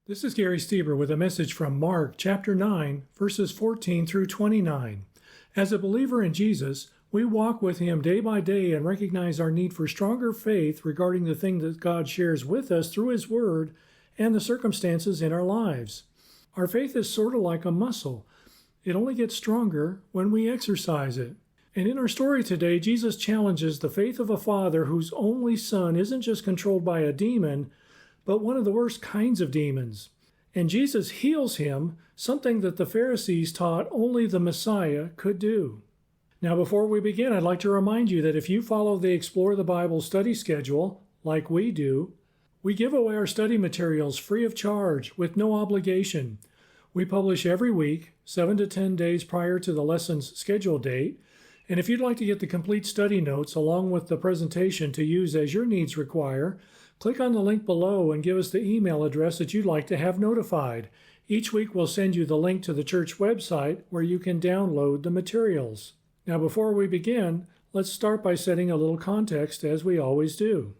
This is Gary Stieber with a message from Mark chapter 9, verses 14 through 29. As a believer in Jesus, we walk with Him day by day and recognize our need for stronger faith regarding the thing that God shares with us through His Word and the circumstances in our lives. Our faith is sort of like a muscle. It only gets stronger when we exercise it. And in our story today, Jesus challenges the faith of a father whose only son isn't just controlled by a demon, but one of the worst kinds of demons. And Jesus heals him, something that the Pharisees taught only the Messiah could do. Now, before we begin, I'd like to remind you that if you follow the Explore the Bible study schedule, like we do, we give away our study materials free of charge, with no obligation. We publish every week, 7 to 10 days prior to the lesson's scheduled date. And if you'd like to get the complete study notes along with the presentation to use as your needs require, click on the link below and give us the email address that you'd like to have notified. Each week we'll send you the link to the church website where you can download the materials. Now before we begin, let's start by setting a little context as we always do.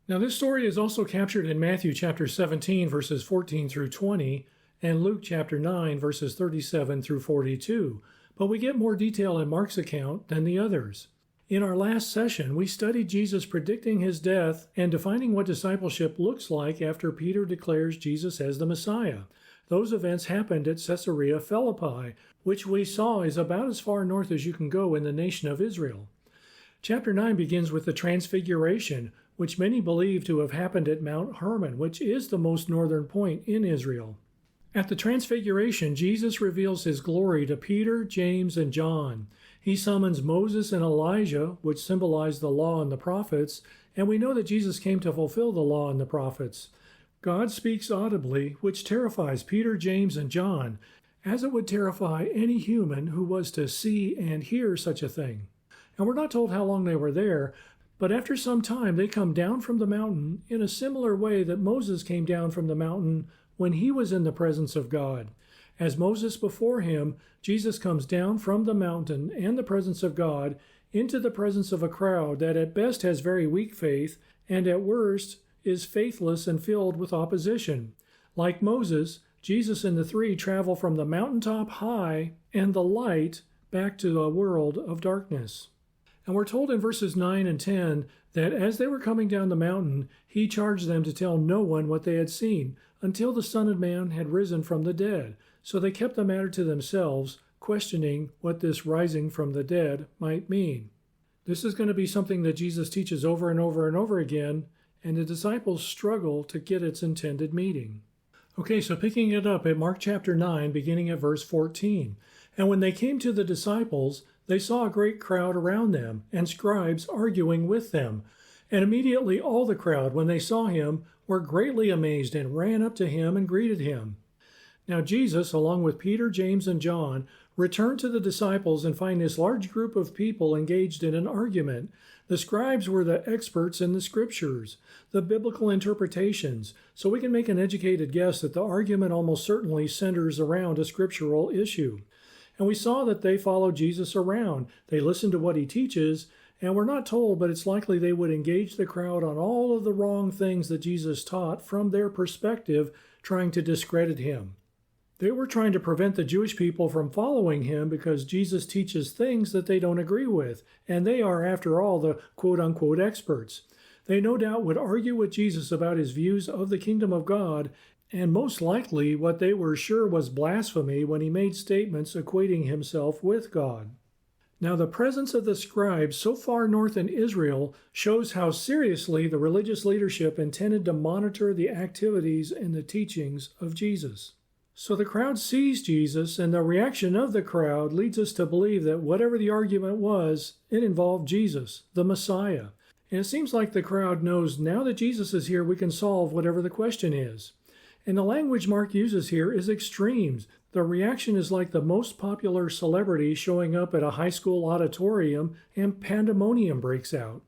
Now this story is also captured in Matthew chapter 17 verses 14 through 20 and Luke chapter 9 verses 37 through 42, but we get more detail in Mark's account than the others. In our last session, we studied Jesus predicting his death and defining what discipleship looks like after Peter declares Jesus as the Messiah. Those events happened at Caesarea Philippi, which we saw is about as far north as you can go in the nation of Israel. Chapter 9 begins with the Transfiguration, which many believe to have happened at Mount Hermon, which is the most northern point in Israel. At the Transfiguration, Jesus reveals his glory to Peter, James, and John. He summons Moses and Elijah, which symbolize the law and the prophets, and we know that Jesus came to fulfill the law and the prophets. God speaks audibly, which terrifies Peter, James, and John, as it would terrify any human who was to see and hear such a thing. And we're not told how long they were there, but after some time they come down from the mountain in a similar way that Moses came down from the mountain when he was in the presence of God. As Moses before him, Jesus comes down from the mountain and the presence of God into the presence of a crowd that at best has very weak faith and at worst is faithless and filled with opposition. Like Moses, Jesus and the three travel from the mountaintop high and the light back to a world of darkness. And we're told in verses 9 and 10 that as they were coming down the mountain, he charged them to tell no one what they had seen until the Son of Man had risen from the dead. So they kept the matter to themselves, questioning what this rising from the dead might mean. This is going to be something that Jesus teaches over and over and over again, and the disciples struggle to get its intended meaning. Okay, so picking it up at Mark chapter 9, beginning at verse 14. And when they came to the disciples, they saw a great crowd around them, and scribes arguing with them. And immediately all the crowd, when they saw him, were greatly amazed and ran up to him and greeted him. Now Jesus, along with Peter, James, and John, returned to the disciples and find this large group of people engaged in an argument. The scribes were the experts in the scriptures, the biblical interpretations, so we can make an educated guess that the argument almost certainly centers around a scriptural issue. And we saw that they followed Jesus around. They listened to what he teaches, and we're not told, but it's likely they would engage the crowd on all of the wrong things that Jesus taught from their perspective, trying to discredit him. They were trying to prevent the Jewish people from following him because Jesus teaches things that they don't agree with, and they are, after all, the quote-unquote experts. They no doubt would argue with Jesus about his views of the kingdom of God, and most likely what they were sure was blasphemy when he made statements equating himself with God. Now the presence of the scribes so far north in Israel shows how seriously the religious leadership intended to monitor the activities and the teachings of Jesus. So the crowd sees Jesus, and the reaction of the crowd leads us to believe that whatever the argument was, it involved Jesus, the Messiah. And it seems like the crowd knows now that Jesus is here, we can solve whatever the question is. And the language Mark uses here is extremes. The reaction is like the most popular celebrity showing up at a high school auditorium and pandemonium breaks out.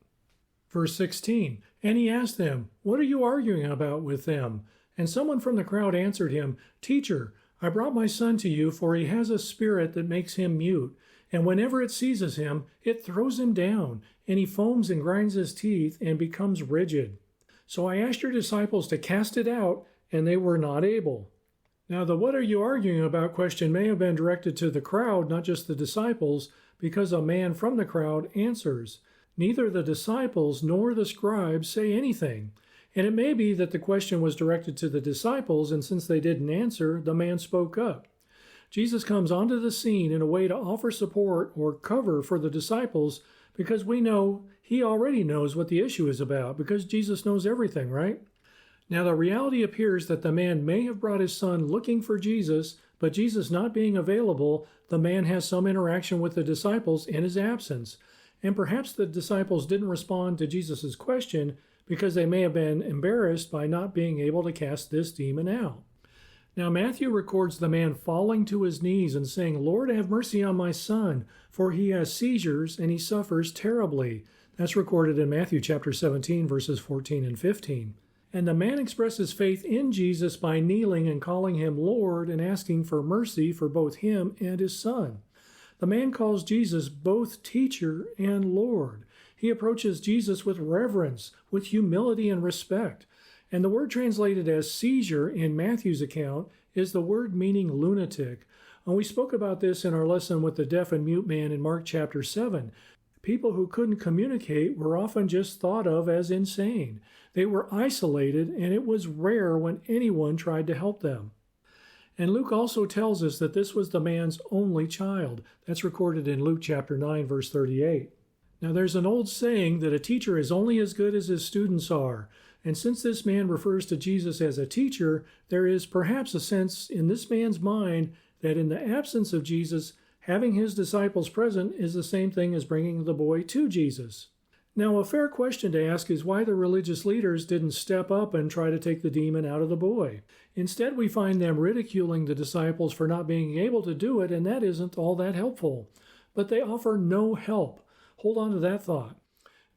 Verse 16, and he asked them, "What are you arguing about with them?" And someone from the crowd answered him, "Teacher, I brought my son to you, for he has a spirit that makes him mute. And whenever it seizes him, it throws him down, and he foams and grinds his teeth and becomes rigid. So I asked your disciples to cast it out, and they were not able. Now, the "what are you arguing about" question may have been directed to the crowd, not just the disciples, because a man from the crowd answers. Neither the disciples nor the scribes say anything. And it may be that the question was directed to the disciples, and since they didn't answer, the man spoke up. Jesus comes onto the scene in a way to offer support or cover for the disciples, because we know he already knows what the issue is about, because Jesus knows everything, right? Now, the reality appears that the man may have brought his son looking for Jesus, but Jesus not being available, the man has some interaction with the disciples in his absence. And perhaps the disciples didn't respond to Jesus' question because they may have been embarrassed by not being able to cast this demon out. Now, Matthew records the man falling to his knees and saying, "Lord, have mercy on my son, for he has seizures and he suffers terribly." That's recorded in Matthew chapter 17, verses 14 and 15. And the man expresses faith in Jesus by kneeling and calling him Lord and asking for mercy for both him and his son. The man calls Jesus both teacher and Lord. He approaches Jesus with reverence, with humility and respect. And the word translated as seizure in Matthew's account is the word meaning lunatic. And we spoke about this in our lesson with the deaf and mute man in Mark chapter 7. People who couldn't communicate were often just thought of as insane. They were isolated, and it was rare when anyone tried to help them. And Luke also tells us that this was the man's only child. That's recorded in Luke chapter 9, verse 38. Now, there's an old saying that a teacher is only as good as his students are. And since this man refers to Jesus as a teacher, there is perhaps a sense in this man's mind that in the absence of Jesus, having his disciples present is the same thing as bringing the boy to Jesus. Now, a fair question to ask is why the religious leaders didn't step up and try to take the demon out of the boy. Instead, we find them ridiculing the disciples for not being able to do it, and that isn't all that helpful. But they offer no help. Hold on to that thought.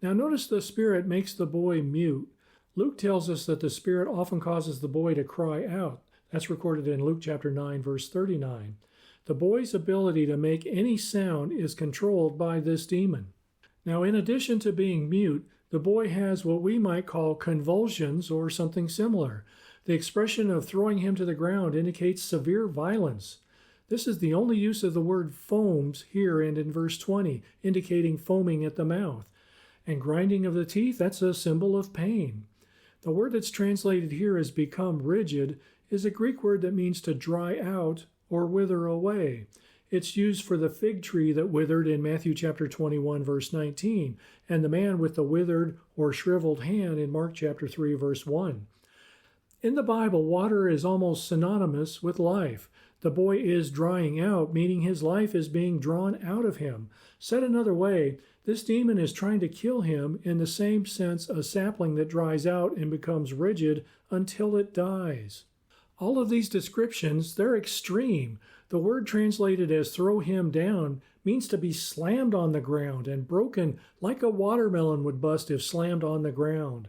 Now, notice the Spirit makes the boy mute. Luke tells us that the Spirit often causes the boy to cry out. That's recorded in Luke chapter 9, verse 39. The boy's ability to make any sound is controlled by this demon. Now, in addition to being mute, the boy has what we might call convulsions or something similar. The expression of throwing him to the ground indicates severe violence. This is the only use of the word foams here and in verse 20, indicating foaming at the mouth. And grinding of the teeth, that's a symbol of pain. The word that's translated here as become rigid is a Greek word that means to dry out or wither away. It's used for the fig tree that withered in Matthew chapter 21, verse 19, and the man with the withered or shriveled hand in Mark chapter 3, verse 1. In the Bible, water is almost synonymous with life. The boy is drying out, meaning his life is being drawn out of him. Said another way, this demon is trying to kill him in the same sense a sapling that dries out and becomes rigid until it dies. All of these descriptions, they're extreme. The word translated as throw him down means to be slammed on the ground and broken like a watermelon would bust if slammed on the ground.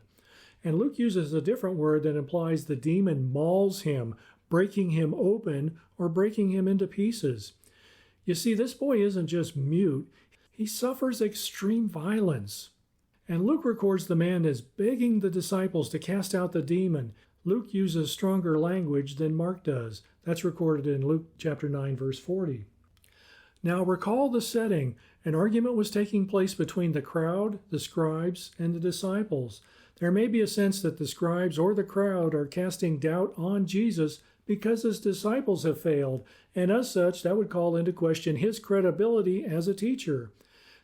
And Luke uses a different word that implies the demon mauls him, breaking him open or breaking him into pieces. You see, this boy isn't just mute. He suffers extreme violence. And Luke records the man as begging the disciples to cast out the demon. Luke uses stronger language than Mark does. That's recorded in Luke chapter 9, verse 40. Now recall the setting. An argument was taking place between the crowd, the scribes, and the disciples. There may be a sense that the scribes or the crowd are casting doubt on Jesus because his disciples have failed, and as such, that would call into question his credibility as a teacher.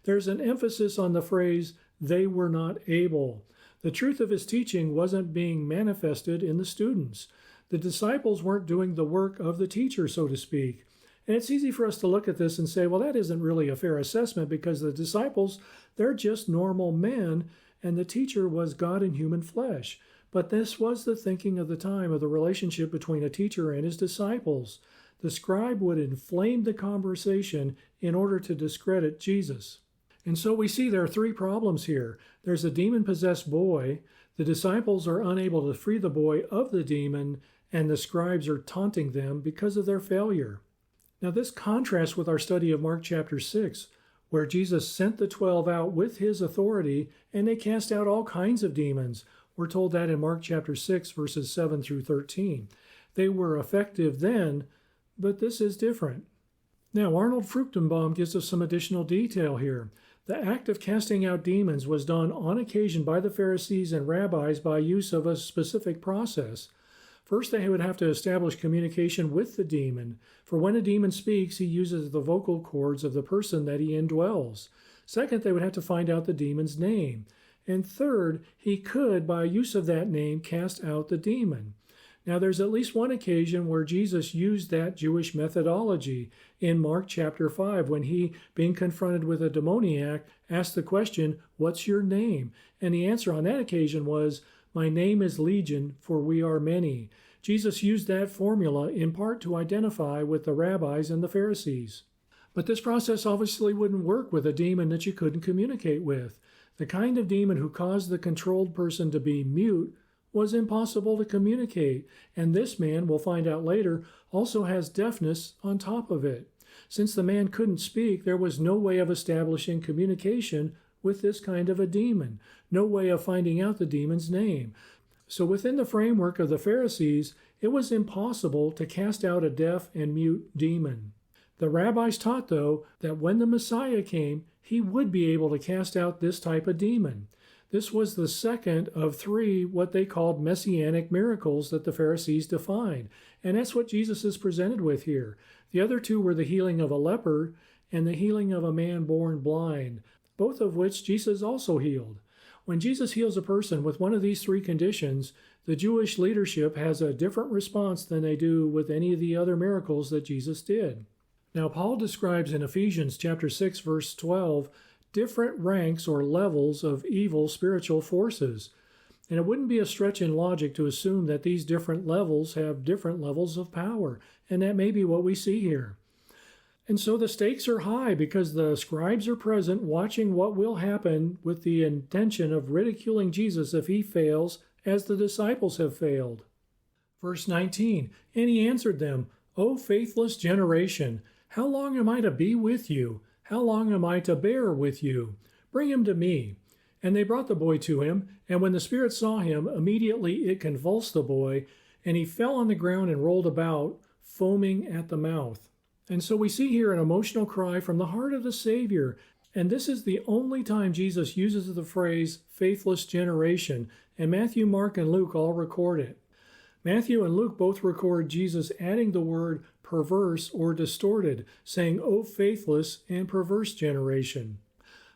There's an emphasis on the phrase, "they were not able." The truth of his teaching wasn't being manifested in the students. The disciples weren't doing the work of the teacher, so to speak. And it's easy for us to look at this and say, well, that isn't really a fair assessment because the disciples, they're just normal men, and the teacher was God in human flesh. But this was the thinking of the time of the relationship between a teacher and his disciples. The scribe would inflame the conversation in order to discredit Jesus. And so we see there are three problems here. There's a demon-possessed boy, the disciples are unable to free the boy of the demon, and the scribes are taunting them because of their failure. Now this contrasts with our study of Mark chapter 6, where Jesus sent the 12 out with his authority, and they cast out all kinds of demons. We're told that in Mark chapter 6, verses 7 through 13. They were effective then, but this is different. Now, Arnold Fruchtenbaum gives us some additional detail here. The act of casting out demons was done on occasion by the Pharisees and rabbis by use of a specific process. First, they would have to establish communication with the demon, for when a demon speaks, he uses the vocal cords of the person that he indwells. Second, they would have to find out the demon's name. And third, he could, by use of that name, cast out the demon. Now, there's at least one occasion where Jesus used that Jewish methodology in Mark chapter 5, when he, being confronted with a demoniac, asked the question, "What's your name?" And the answer on that occasion was, "My name is Legion, for we are many." Jesus used that formula in part to identify with the rabbis and the Pharisees. But this process obviously wouldn't work with a demon that you couldn't communicate with. The kind of demon who caused the controlled person to be mute was impossible to communicate, and this man, we'll find out later, also has deafness on top of it. Since the man couldn't speak, there was no way of establishing communication with this kind of a demon, no way of finding out the demon's name. So within the framework of the Pharisees, it was impossible to cast out a deaf and mute demon. The rabbis taught, though, that when the Messiah came, he would be able to cast out this type of demon. This was the second of three what they called messianic miracles that the Pharisees defined, and that's what Jesus is presented with here. The other two were the healing of a leper and the healing of a man born blind, both of which Jesus also healed. When Jesus heals a person with one of these three conditions, the Jewish leadership has a different response than they do with any of the other miracles that Jesus did. Now, Paul describes in Ephesians chapter 6, verse 12, different ranks or levels of evil spiritual forces. And it wouldn't be a stretch in logic to assume that these different levels have different levels of power, and that may be what we see here. And so the stakes are high because the scribes are present watching what will happen with the intention of ridiculing Jesus if he fails, as the disciples have failed. Verse 19, "And he answered them, 'O faithless generation, how long am I to be with you? How long am I to bear with you? Bring him to me.' And they brought the boy to him, and when the spirit saw him, immediately it convulsed the boy, and he fell on the ground and rolled about, foaming at the mouth." And so we see here an emotional cry from the heart of the Savior, and this is the only time Jesus uses the phrase faithless generation, and Matthew, Mark, and Luke all record it. Matthew and Luke both record Jesus adding the word perverse or distorted, saying, "O faithless and perverse generation."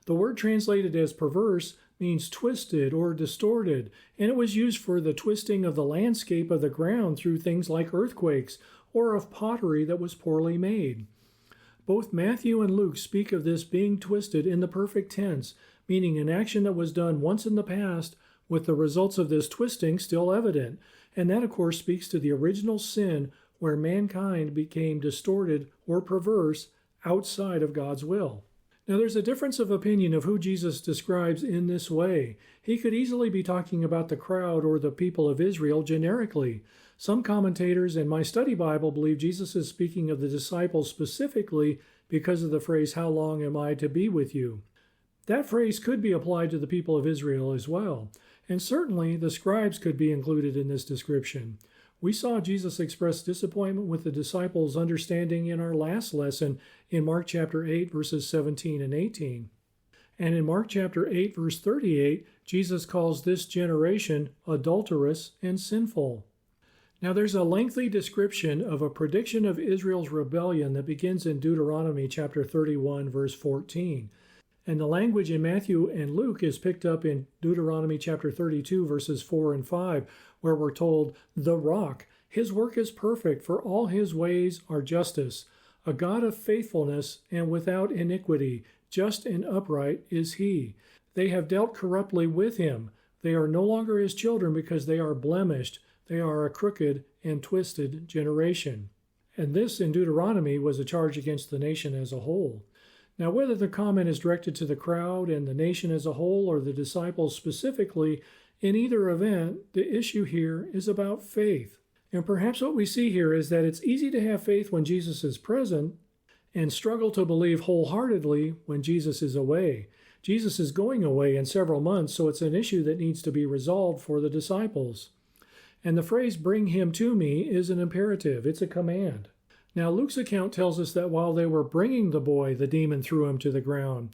The word translated as perverse means twisted or distorted, and it was used for the twisting of the landscape of the ground through things like earthquakes or of pottery that was poorly made. Both Matthew and Luke speak of this being twisted in the perfect tense, meaning an action that was done once in the past with the results of this twisting still evident. And that, of course, speaks to the original sin where mankind became distorted or perverse outside of God's will. Now, there's a difference of opinion of who Jesus describes in this way. He could easily be talking about the crowd or the people of Israel generically. Some commentators and my study Bible believe Jesus is speaking of the disciples specifically because of the phrase, "How long am I to be with you?" That phrase could be applied to the people of Israel as well. And certainly the scribes could be included in this description. We saw Jesus express disappointment with the disciples' understanding in our last lesson in Mark chapter 8, verses 17 and 18. And in Mark chapter 8, verse 38, Jesus calls this generation adulterous and sinful. Now there's a lengthy description of a prediction of Israel's rebellion that begins in Deuteronomy chapter 31, verse 14. And the language in Matthew and Luke is picked up in Deuteronomy chapter 32, verses 4 and 5, where we're told, "The rock, his work is perfect, for all his ways are justice. A God of faithfulness and without iniquity, just and upright is he. They have dealt corruptly with him. They are no longer his children because they are blemished. They are a crooked and twisted generation." And this in Deuteronomy was a charge against the nation as a whole. Now, whether the comment is directed to the crowd and the nation as a whole or the disciples specifically, in either event, the issue here is about faith. And perhaps what we see here is that it's easy to have faith when Jesus is present and struggle to believe wholeheartedly when Jesus is away. Jesus is going away in several months, so it's an issue that needs to be resolved for the disciples. And the phrase, bring him to me, is an imperative. It's a command. Now, Luke's account tells us that while they were bringing the boy, the demon threw him to the ground.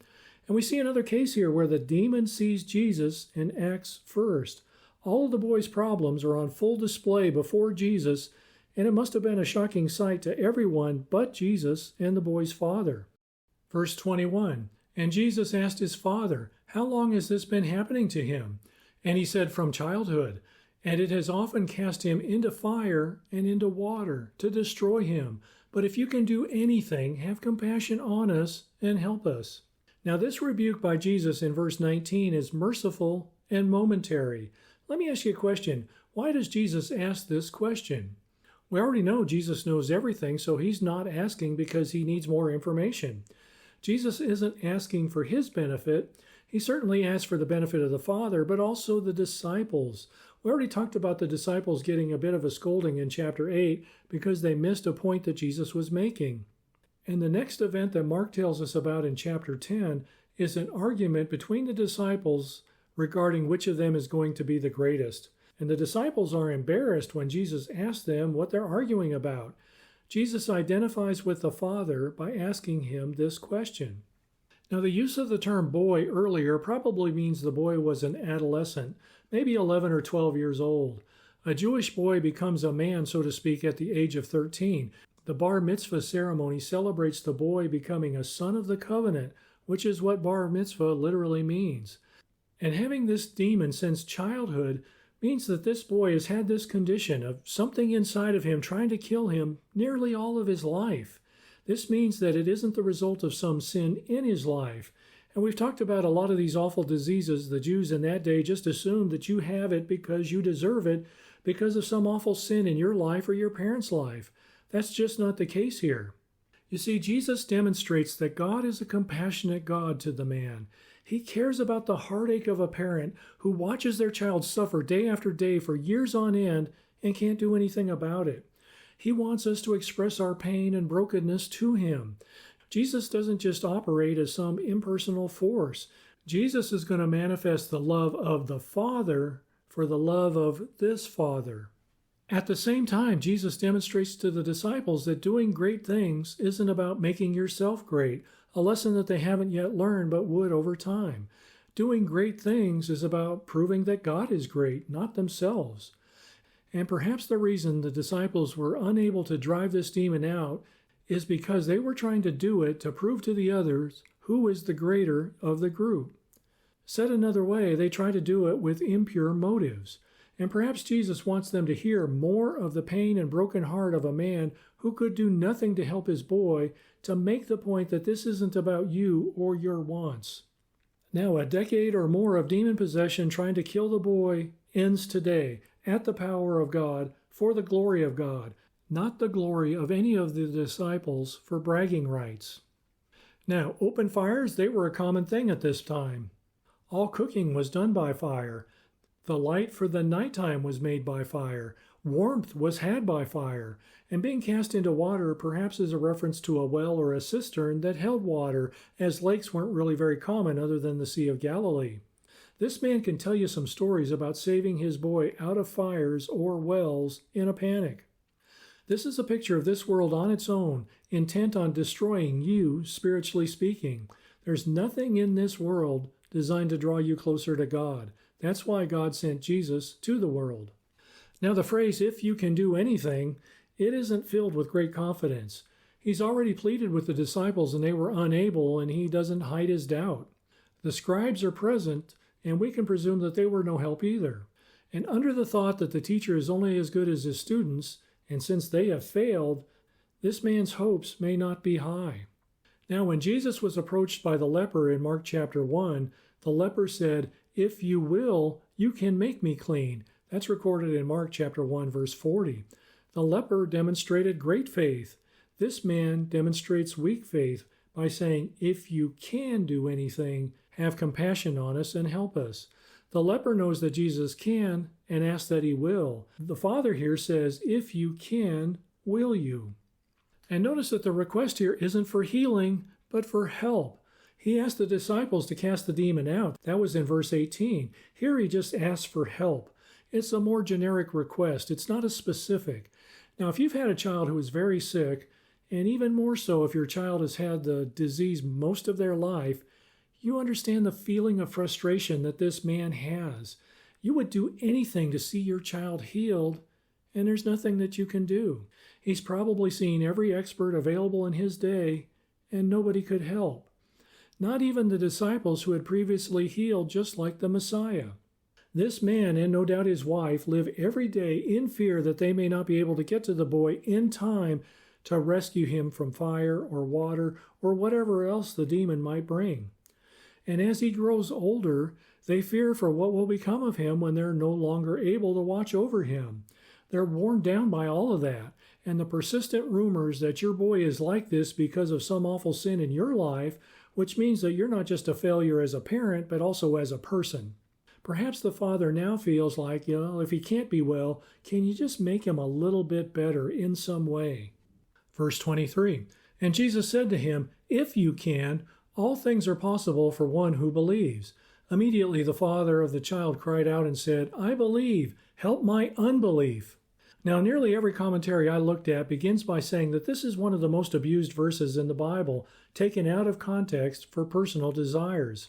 And we see another case here where the demon sees Jesus and acts first. All of the boy's problems are on full display before Jesus, and it must have been a shocking sight to everyone but Jesus and the boy's father. Verse 21, and Jesus asked his father, how long has this been happening to him? And he said, from childhood. And it has often cast him into fire and into water to destroy him. But if you can do anything, have compassion on us and help us. Now this rebuke by Jesus in verse 19 is merciful and momentary. Let me ask you a question. Why does Jesus ask this question? We already know Jesus knows everything, so he's not asking because he needs more information. Jesus isn't asking for his benefit. He certainly asks for the benefit of the Father, but also the disciples. We already talked about the disciples getting a bit of a scolding in chapter 8 because they missed a point that Jesus was making. And the next event that Mark tells us about in chapter 10 is an argument between the disciples regarding which of them is going to be the greatest. And the disciples are embarrassed when Jesus asks them what they're arguing about. Jesus identifies with the Father by asking him this question. Now, the use of the term boy earlier probably means the boy was an adolescent, maybe 11 or 12 years old. A Jewish boy becomes a man, so to speak, at the age of 13. The bar mitzvah ceremony celebrates the boy becoming a son of the covenant, which is what bar mitzvah literally means. And having this demon since childhood means that this boy has had this condition of something inside of him trying to kill him nearly all of his life. This means that it isn't the result of some sin in his life. And we've talked about a lot of these awful diseases. The Jews in that day just assumed that you have it because you deserve it because of some awful sin in your life or your parents' life. That's just not the case here. You see, Jesus demonstrates that God is a compassionate God to the man. He cares about the heartache of a parent who watches their child suffer day after day for years on end and can't do anything about it. He wants us to express our pain and brokenness to him. Jesus doesn't just operate as some impersonal force. Jesus is going to manifest the love of the Father for the love of this Father. At the same time, Jesus demonstrates to the disciples that doing great things isn't about making yourself great, a lesson that they haven't yet learned but would over time. Doing great things is about proving that God is great, not themselves. And perhaps the reason the disciples were unable to drive this demon out is because they were trying to do it to prove to the others who is the greater of the group. Said another way, they try to do it with impure motives. And perhaps Jesus wants them to hear more of the pain and broken heart of a man who could do nothing to help his boy, to make the point that this isn't about you or your wants. Now, a decade or more of demon possession trying to kill the boy ends today at the power of God for the glory of God, not the glory of any of the disciples for bragging rights. Now, open fires, they were a common thing at this time. All cooking was done by fire. The light for the nighttime was made by fire. Warmth was had by fire. And being cast into water perhaps is a reference to a well or a cistern that held water, as lakes weren't really very common other than the Sea of Galilee. This man can tell you some stories about saving his boy out of fires or wells in a panic. This is a picture of this world on its own, intent on destroying you, spiritually speaking. There's nothing in this world designed to draw you closer to God. That's why God sent Jesus to the world. Now the phrase, if you can do anything, it isn't filled with great confidence. He's already pleaded with the disciples and they were unable, and he doesn't hide his doubt. The scribes are present, and we can presume that they were no help either. And under the thought that the teacher is only as good as his students, and since they have failed, this man's hopes may not be high. Now, when Jesus was approached by the leper in Mark chapter 1, the leper said, "If you will, you can make me clean." That's recorded in Mark chapter 1, verse 40. The leper demonstrated great faith. This man demonstrates weak faith by saying, "If you can do anything, have compassion on us and help us." The leper knows that Jesus can and asks that he will. The Father here says, "If you can, will you?" And notice that the request here isn't for healing, but for help. He asked the disciples to cast the demon out. That was in verse 18. Here he just asks for help. It's a more generic request. It's not as specific. Now, if you've had a child who is very sick, and even more so if your child has had the disease most of their life, you understand the feeling of frustration that this man has. You would do anything to see your child healed, and there's nothing that you can do. He's probably seen every expert available in his day, and nobody could help. Not even the disciples who had previously healed just like the Messiah. This man, and no doubt his wife, live every day in fear that they may not be able to get to the boy in time to rescue him from fire or water or whatever else the demon might bring. And as he grows older, they fear for what will become of him when they're no longer able to watch over him. They're worn down by all of that, and the persistent rumors that your boy is like this because of some awful sin in your life, which means that you're not just a failure as a parent, but also as a person. Perhaps the father now feels like, if he can't be well, can you just make him a little bit better in some way? Verse 23, and Jesus said to him, if you can, all things are possible for one who believes. Immediately the father of the child cried out and said, I believe, help my unbelief. Now, nearly every commentary I looked at begins by saying that this is one of the most abused verses in the Bible, taken out of context for personal desires.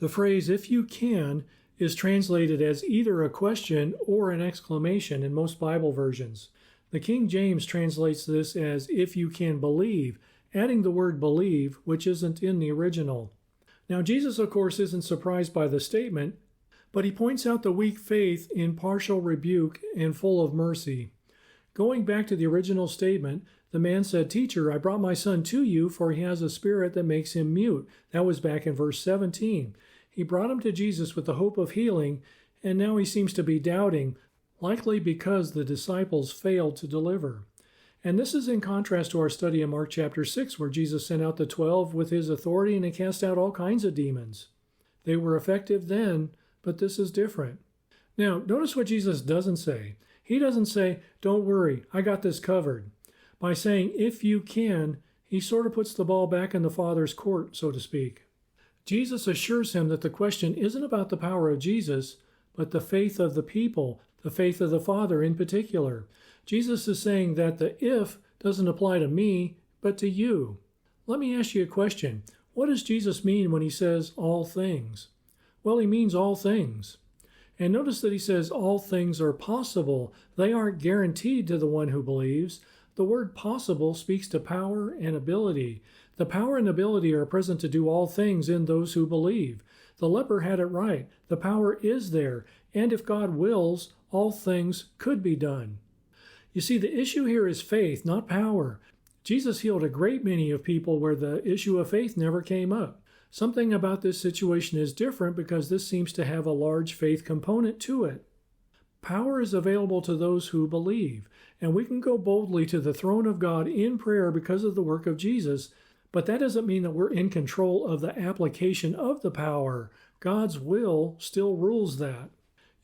The phrase, if you can, is translated as either a question or an exclamation in most Bible versions. The King James translates this as, if you can believe, adding the word believe, which isn't in the original. Now, Jesus, of course, isn't surprised by the statement, but he points out the weak faith in partial rebuke and full of mercy. Going back to the original statement, the man said, Teacher, I brought my son to you, for he has a spirit that makes him mute. That was back in verse 17. He brought him to Jesus with the hope of healing, and now he seems to be doubting, likely because the disciples failed to deliver. And this is in contrast to our study in Mark chapter 6, where Jesus sent out the 12 with his authority and they cast out all kinds of demons. They were effective then, but this is different. Now, notice what Jesus doesn't say. He doesn't say, don't worry, I got this covered. By saying, if you can, he sort of puts the ball back in the Father's court, so to speak. Jesus assures him that the question isn't about the power of Jesus, but the faith of the people, the faith of the Father in particular. Jesus is saying that the if doesn't apply to me, but to you. Let me ask you a question. What does Jesus mean when he says all things? Well, he means all things. And notice that he says all things are possible. They aren't guaranteed to the one who believes. The word possible speaks to power and ability. The power and ability are present to do all things in those who believe. The leper had it right. The power is there. And if God wills, all things could be done. You see, the issue here is faith, not power. Jesus healed a great many of people where the issue of faith never came up. Something about this situation is different because this seems to have a large faith component to it. Power is available to those who believe, and we can go boldly to the throne of God in prayer because of the work of Jesus, but that doesn't mean that we're in control of the application of the power. God's will still rules that.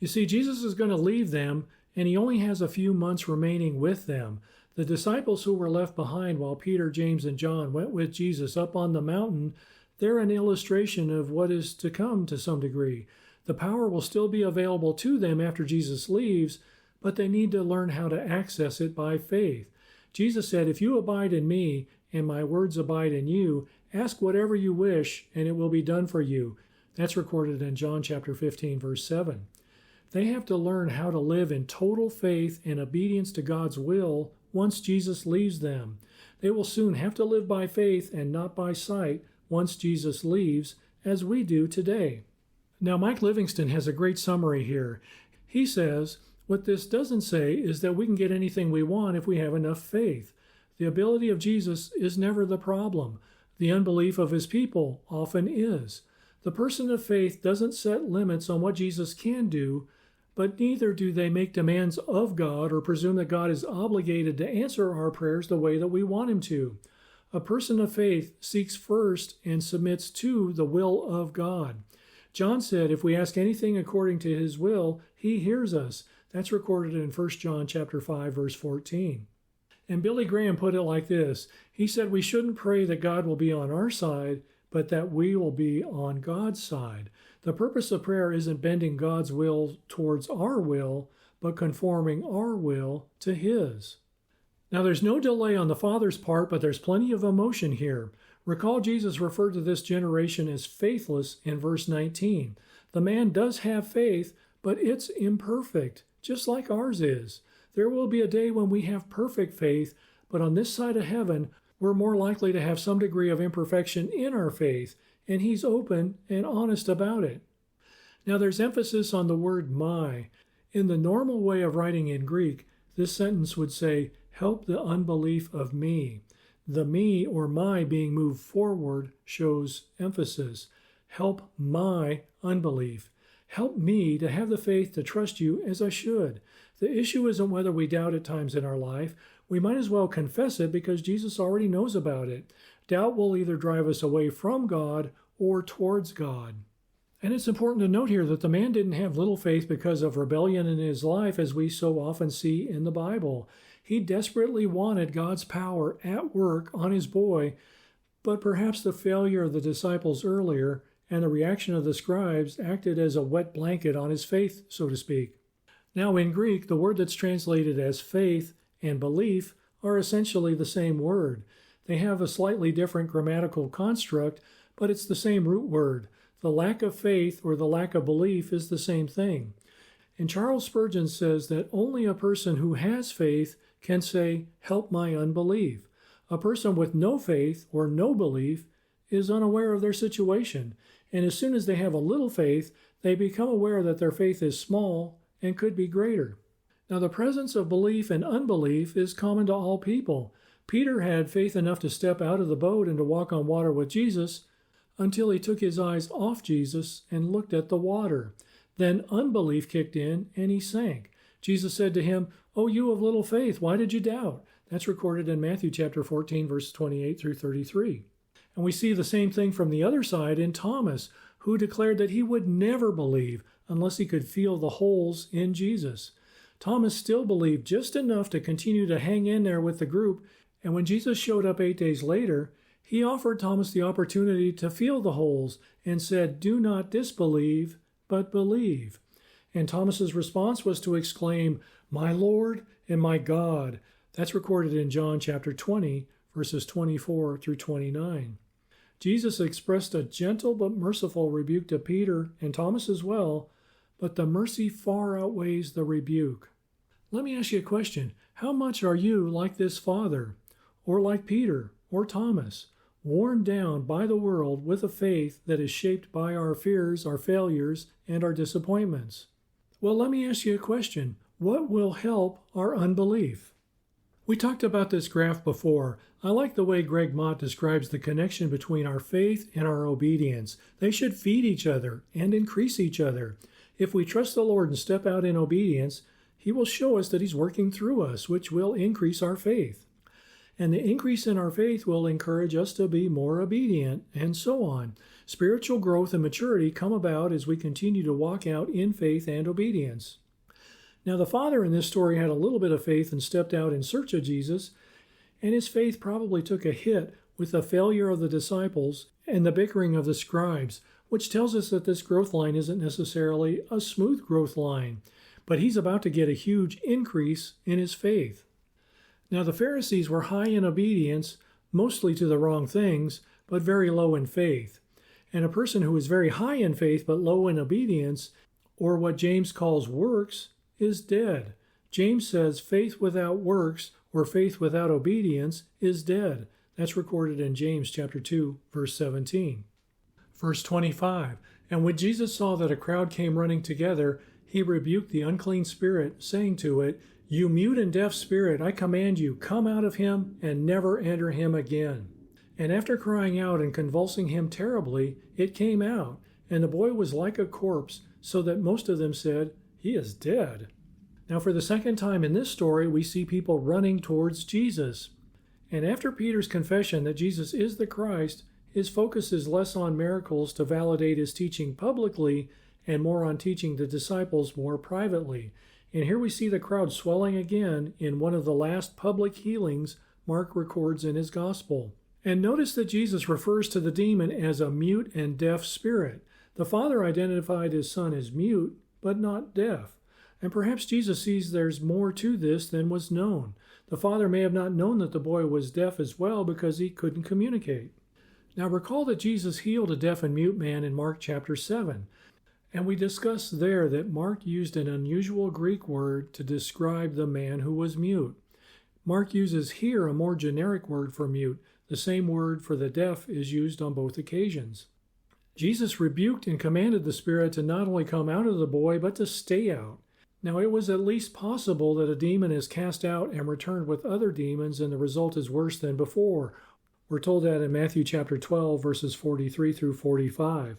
You see, Jesus is going to leave them, and he only has a few months remaining with them. The disciples who were left behind while Peter, James, and John went with Jesus up on the mountain, they're an illustration of what is to come to some degree. The power will still be available to them after Jesus leaves, but they need to learn how to access it by faith. Jesus said, if you abide in me and my words abide in you, ask whatever you wish and it will be done for you. That's recorded in John chapter 15, verse 7. They have to learn how to live in total faith and obedience to God's will once Jesus leaves them. They will soon have to live by faith and not by sight once Jesus leaves, as we do today. Now, Mike Livingston has a great summary here. He says, what this doesn't say is that we can get anything we want if we have enough faith. The ability of Jesus is never the problem. The unbelief of his people often is. The person of faith doesn't set limits on what Jesus can do, but neither do they make demands of God or presume that God is obligated to answer our prayers the way that we want him to. A person of faith seeks first and submits to the will of God. John said, if we ask anything according to his will, he hears us. That's recorded in 1 John chapter 5, verse 14. And Billy Graham put it like this. He said we shouldn't pray that God will be on our side, but that we will be on God's side. The purpose of prayer isn't bending God's will towards our will, but conforming our will to His. Now, there's no delay on the Father's part, but there's plenty of emotion here. Recall Jesus referred to this generation as faithless in verse 19. The man does have faith, but it's imperfect, just like ours is. There will be a day when we have perfect faith, but on this side of heaven, we're more likely to have some degree of imperfection in our faith, and He's open and honest about it. Now, there's emphasis on the word my. In the normal way of writing in Greek, this sentence would say, help the unbelief of me. The me or my being moved forward shows emphasis. Help my unbelief. Help me to have the faith to trust you as I should. The issue isn't whether we doubt at times in our life. We might as well confess it because Jesus already knows about it. Doubt will either drive us away from God or towards God. And it's important to note here that the man didn't have little faith because of rebellion in his life, as we so often see in the Bible. He desperately wanted God's power at work on his boy, but perhaps the failure of the disciples earlier and the reaction of the scribes acted as a wet blanket on his faith, so to speak. Now, in Greek, the word that's translated as faith and belief are essentially the same word. They have a slightly different grammatical construct, but it's the same root word. The lack of faith or the lack of belief is the same thing. And Charles Spurgeon says that only a person who has faith can say, help my unbelief. A person with no faith or no belief is unaware of their situation. And as soon as they have a little faith, they become aware that their faith is small and could be greater. Now, the presence of belief and unbelief is common to all people. Peter had faith enough to step out of the boat and to walk on water with Jesus until he took his eyes off Jesus and looked at the water. Then unbelief kicked in and he sank. Jesus said to him, "Oh, you of little faith, why did you doubt?" That's recorded in Matthew chapter 14, verses 28 through 33. And we see the same thing from the other side in Thomas, who declared that he would never believe unless he could feel the holes in Jesus. Thomas still believed just enough to continue to hang in there with the group, and when Jesus showed up 8 days later, he offered Thomas the opportunity to feel the holes and said, "Do not disbelieve, but believe." And Thomas's response was to exclaim, "My Lord and my God." That's recorded in John chapter 20, verses 24 through 29. Jesus expressed a gentle but merciful rebuke to Peter and Thomas as well, but the mercy far outweighs the rebuke. Let me ask you a question. How much are you like this father, or like Peter or Thomas, worn down by the world with a faith that is shaped by our fears, our failures, and our disappointments? Well, let me ask you a question. What will help our unbelief? We talked about this graph before. I like the way Greg Mott describes the connection between our faith and our obedience. They should feed each other and increase each other. If we trust the Lord and step out in obedience, He will show us that He's working through us, which will increase our faith. And the increase in our faith will encourage us to be more obedient, and so on. Spiritual growth and maturity come about as we continue to walk out in faith and obedience. Now, the father in this story had a little bit of faith and stepped out in search of Jesus, and his faith probably took a hit with the failure of the disciples and the bickering of the scribes, which tells us that this growth line isn't necessarily a smooth growth line, but he's about to get a huge increase in his faith. Now, the Pharisees were high in obedience, mostly to the wrong things, but very low in faith. And a person who is very high in faith but low in obedience, or what James calls works, is dead. James says faith without works or faith without obedience is dead. That's recorded in James chapter 2, verse 17. Verse 25, and when Jesus saw that a crowd came running together, he rebuked the unclean spirit, saying to it, "You mute and deaf spirit, I command you, come out of him and never enter him again." And after crying out and convulsing him terribly, it came out, and the boy was like a corpse, so that most of them said, "He is dead." Now, for the second time in this story, we see people running towards Jesus. And after Peter's confession that Jesus is the Christ, his focus is less on miracles to validate his teaching publicly and more on teaching the disciples more privately. And here we see the crowd swelling again in one of the last public healings Mark records in his gospel. And notice that Jesus refers to the demon as a mute and deaf spirit. The Father identified his Son as mute, but not deaf. And perhaps Jesus sees there's more to this than was known. The Father may have not known that the boy was deaf as well because he couldn't communicate. Now recall that Jesus healed a deaf and mute man in Mark chapter 7. And we discussed there that Mark used an unusual Greek word to describe the man who was mute. Mark uses here a more generic word for mute. The same word for the deaf is used on both occasions. Jesus rebuked and commanded the spirit to not only come out of the boy, but to stay out. Now it was at least possible that a demon is cast out and returned with other demons, and the result is worse than before. We're told that in Matthew chapter 12, verses 43 through 45.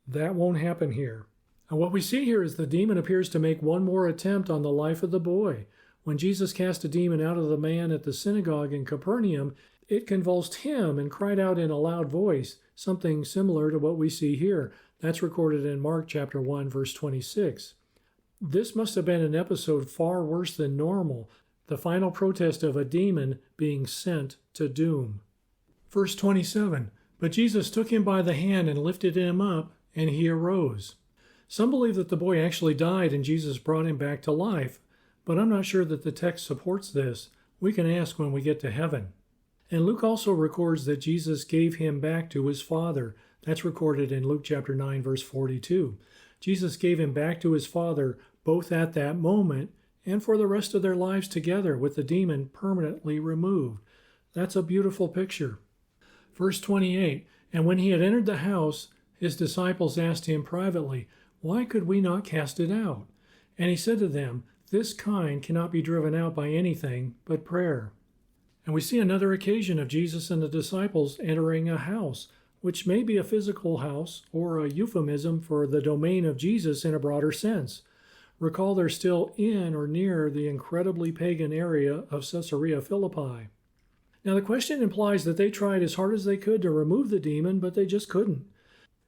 That won't happen here. And what we see here is the demon appears to make one more attempt on the life of the boy. When Jesus cast a demon out of the man at the synagogue in Capernaum, it convulsed him and cried out in a loud voice, something similar to what we see here. That's recorded in Mark chapter 1, verse 26. This must have been an episode far worse than normal, the final protest of a demon being sent to doom. Verse 27, but Jesus took him by the hand and lifted him up, and he arose. Some believe that the boy actually died and Jesus brought him back to life, but I'm not sure that the text supports this. We can ask when we get to heaven. And Luke also records that Jesus gave him back to his Father. That's recorded in Luke chapter 9, verse 42. Jesus gave him back to his Father both at that moment and for the rest of their lives together, with the demon permanently removed. That's a beautiful picture. Verse 28, and when he had entered the house, his disciples asked him privately, why could we not cast it out? And he said to them, this kind cannot be driven out by anything but prayer. And we see another occasion of Jesus and the disciples entering a house, which may be a physical house or a euphemism for the domain of Jesus in a broader sense. Recall they're still in or near the incredibly pagan area of Caesarea Philippi. Now the question implies that they tried as hard as they could to remove the demon, but they just couldn't.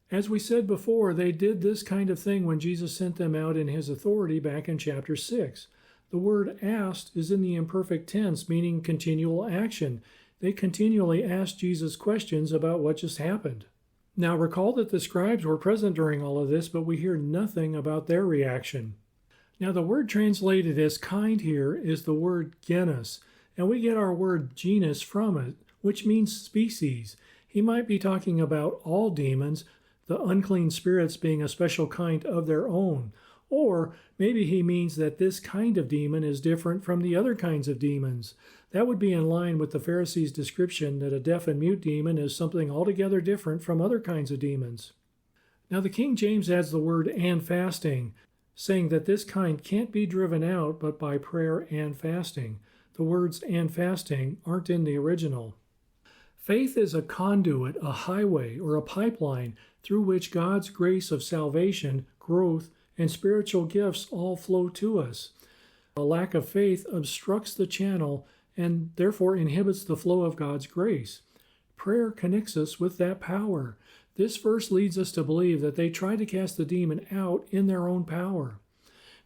As we said before, they did this kind of thing when Jesus sent them out in his authority back in chapter 6. The word asked is in the imperfect tense, meaning continual action. They continually asked Jesus questions about what just happened. Now recall that the scribes were present during all of this, but we hear nothing about their reaction. Now the word translated as kind here is the word genus, and we get our word genus from it, which means species. He might be talking about all demons, the unclean spirits being a special kind of their own. Or maybe he means that this kind of demon is different from the other kinds of demons. That would be in line with the Pharisees' description that a deaf and mute demon is something altogether different from other kinds of demons. Now the King James adds the word and fasting, saying that this kind can't be driven out but by prayer and fasting. The words and fasting aren't in the original. Faith is a conduit, a highway, or a pipeline through which God's grace of salvation, growth, and spiritual gifts all flow to us. A lack of faith obstructs the channel and therefore inhibits the flow of God's grace. Prayer connects us with that power. This verse leads us to believe that they tried to cast the demon out in their own power.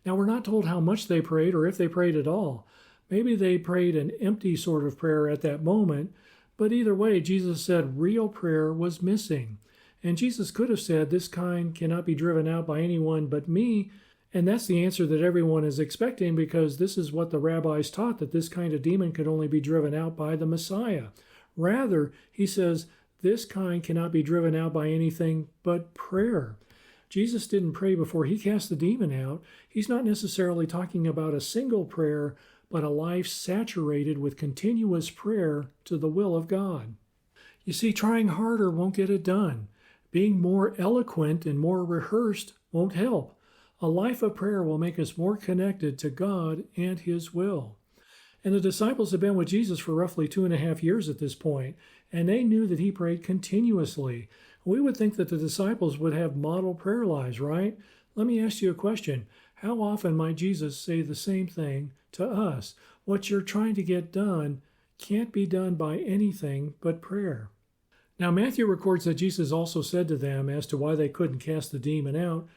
Now we're not told how much they prayed or if they prayed at all. Maybe they prayed an empty sort of prayer at that moment, but either way, Jesus said real prayer was missing. And Jesus could have said, this kind cannot be driven out by anyone but me. And that's the answer that everyone is expecting, because this is what the rabbis taught, that this kind of demon could only be driven out by the Messiah. Rather, he says, this kind cannot be driven out by anything but prayer. Jesus didn't pray before he cast the demon out. He's not necessarily talking about a single prayer, but a life saturated with continuous prayer to the will of God. You see, trying harder won't get it done. Being more eloquent and more rehearsed won't help. A life of prayer will make us more connected to God and his will. And the disciples had been with Jesus for roughly 2.5 years at this point, and they knew that he prayed continuously. We would think that the disciples would have model prayer lives, right? Let me ask you a question. How often might Jesus say the same thing to us? What you're trying to get done can't be done by anything but prayer. Now, Matthew records that Jesus also said to them as to why they couldn't cast the demon out,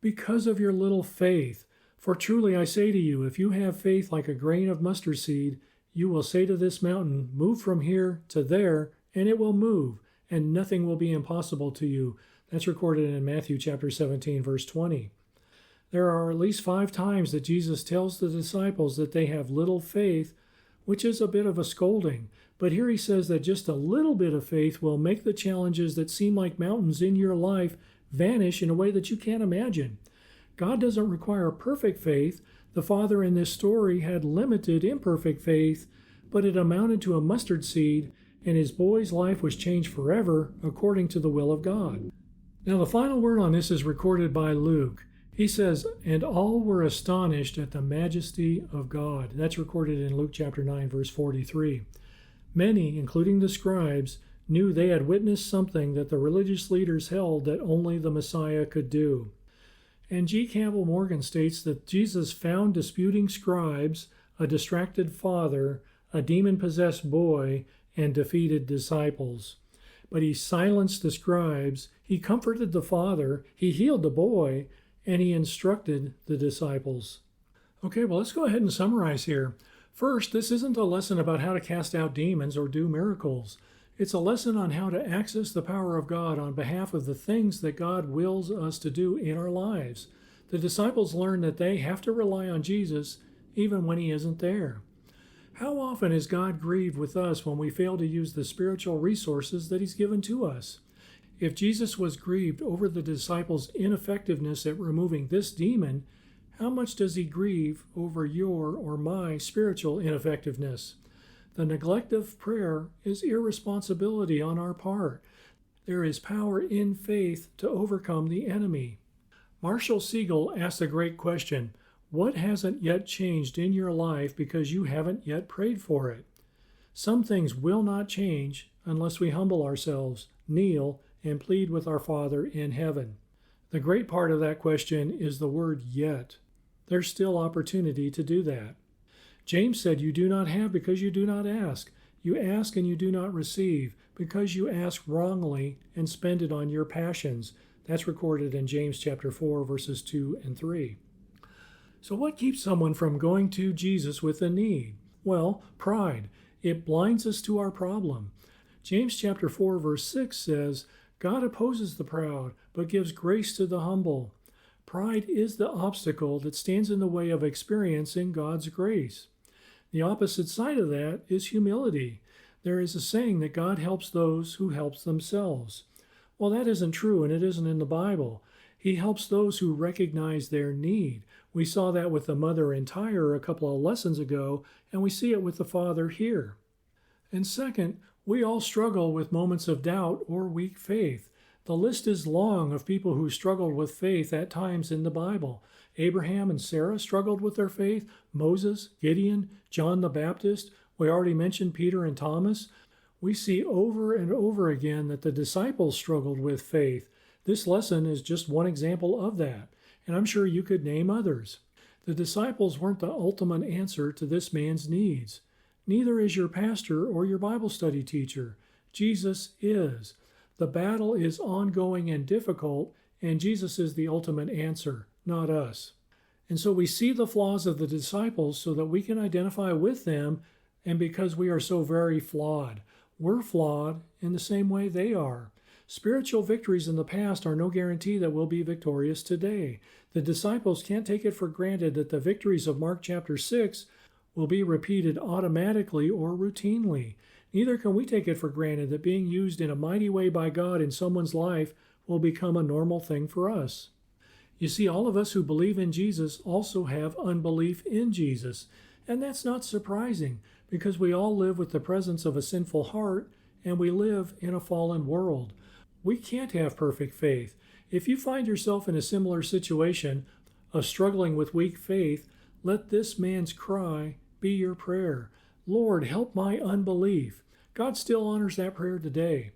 because of your little faith. For truly I say to you, if you have faith like a grain of mustard seed, you will say to this mountain, move from here to there, and it will move, and nothing will be impossible to you. That's recorded in Matthew chapter 17, verse 20. There are at least 5 times that Jesus tells the disciples that they have little faith, which is a bit of a scolding. But here he says that just a little bit of faith will make the challenges that seem like mountains in your life vanish in a way that you can't imagine. God doesn't require perfect faith. The father in this story had limited, imperfect faith, but it amounted to a mustard seed, and his boy's life was changed forever according to the will of God. Now, the final word on this is recorded by Luke. He says, "And all were astonished at the majesty of God." That's recorded in Luke chapter 9, verse 43. Many, including the scribes, knew they had witnessed something that the religious leaders held that only the Messiah could do. And G. Campbell Morgan states that Jesus found disputing scribes, a distracted father, a demon-possessed boy, and defeated disciples. But he silenced the scribes, he comforted the father, he healed the boy, and he instructed the disciples. Okay, well, let's go ahead and summarize here. First, this isn't a lesson about how to cast out demons or do miracles. It's a lesson on how to access the power of God on behalf of the things that God wills us to do in our lives. The disciples learn that they have to rely on Jesus even when he isn't there. How often is God grieved with us when we fail to use the spiritual resources that he's given to us? If Jesus was grieved over the disciples' ineffectiveness at removing this demon, how much does he grieve over your or my spiritual ineffectiveness? The neglect of prayer is irresponsibility on our part. There is power in faith to overcome the enemy. Marshall Siegel asked a great question: what hasn't yet changed in your life because you haven't yet prayed for it? Some things will not change unless we humble ourselves, kneel, and plead with our Father in heaven. The great part of that question is the word yet. There's still opportunity to do that. James said, "You do not have because you do not ask. You ask and you do not receive because you ask wrongly and spend it on your passions." That's recorded in James chapter 4, verses 2 and 3. So what keeps someone from going to Jesus with a need? Well, pride. It blinds us to our problem. James chapter 4, verse 6 says, "God opposes the proud, but gives grace to the humble." Pride is the obstacle that stands in the way of experiencing God's grace. The opposite side of that is humility. There is a saying that God helps those who help themselves. Well, that isn't true, and it isn't in the Bible. He helps those who recognize their need. We saw that with the mother in Tyre a couple of lessons ago, and we see it with the father here. And second, we all struggle with moments of doubt or weak faith. The list is long of people who struggled with faith at times in the Bible. Abraham and Sarah struggled with their faith. Moses, Gideon, John the Baptist. We already mentioned Peter and Thomas. We see over and over again that the disciples struggled with faith. This lesson is just one example of that, and I'm sure you could name others. The disciples weren't the ultimate answer to this man's needs. Neither is your pastor or your Bible study teacher. Jesus is. The battle is ongoing and difficult, and Jesus is the ultimate answer, not us. And so we see the flaws of the disciples so that we can identify with them, and because we are so very flawed. We're flawed in the same way they are. Spiritual victories in the past are no guarantee that we'll be victorious today. The disciples can't take it for granted that the victories of Mark chapter 6 will be repeated automatically or routinely. Neither can we take it for granted that being used in a mighty way by God in someone's life will become a normal thing for us. You see, all of us who believe in Jesus also have unbelief in Jesus. And that's not surprising, because we all live with the presence of a sinful heart, and we live in a fallen world. We can't have perfect faith. If you find yourself in a similar situation of struggling with weak faith, let this man's cry be your prayer. Lord, help my unbelief. God still honors that prayer today.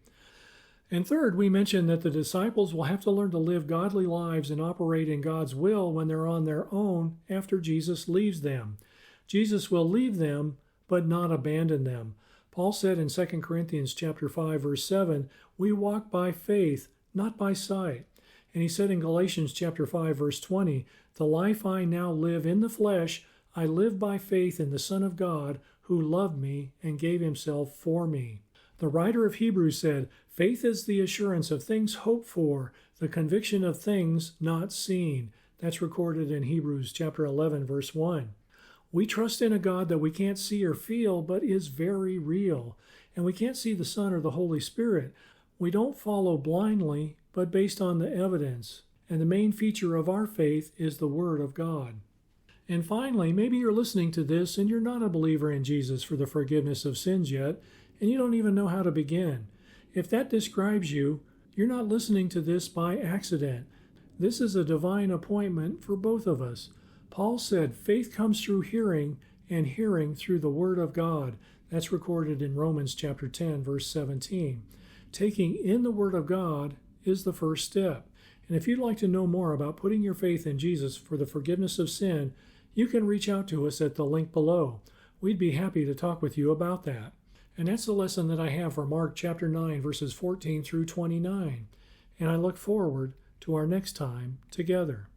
And third, we mentioned that the disciples will have to learn to live godly lives and operate in God's will when they're on their own after Jesus leaves them. Jesus will leave them, but not abandon them. Paul said in 2 Corinthians chapter 5, verse 7, we walk by faith, not by sight. And he said in Galatians chapter 5, verse 20, the life I now live in the flesh, I live by faith in the Son of God, who loved me and gave himself for me. The writer of Hebrews said, "Faith is the assurance of things hoped for, the conviction of things not seen." That's recorded in Hebrews chapter 11, verse 1. We trust in a God that we can't see or feel, but is very real. And we can't see the Son or the Holy Spirit. We don't follow blindly, but based on the evidence. And the main feature of our faith is the Word of God. And finally, maybe you're listening to this and you're not a believer in Jesus for the forgiveness of sins yet, and you don't even know how to begin. If that describes you, you're not listening to this by accident. This is a divine appointment for both of us. Paul said, faith comes through hearing, and hearing through the Word of God. That's recorded in Romans chapter 10, verse 17. Taking in the Word of God is the first step. And if you'd like to know more about putting your faith in Jesus for the forgiveness of sin, you can reach out to us at the link below. We'd be happy to talk with you about that. And that's the lesson that I have for Mark chapter 9, verses 14 through 29. And I look forward to our next time together.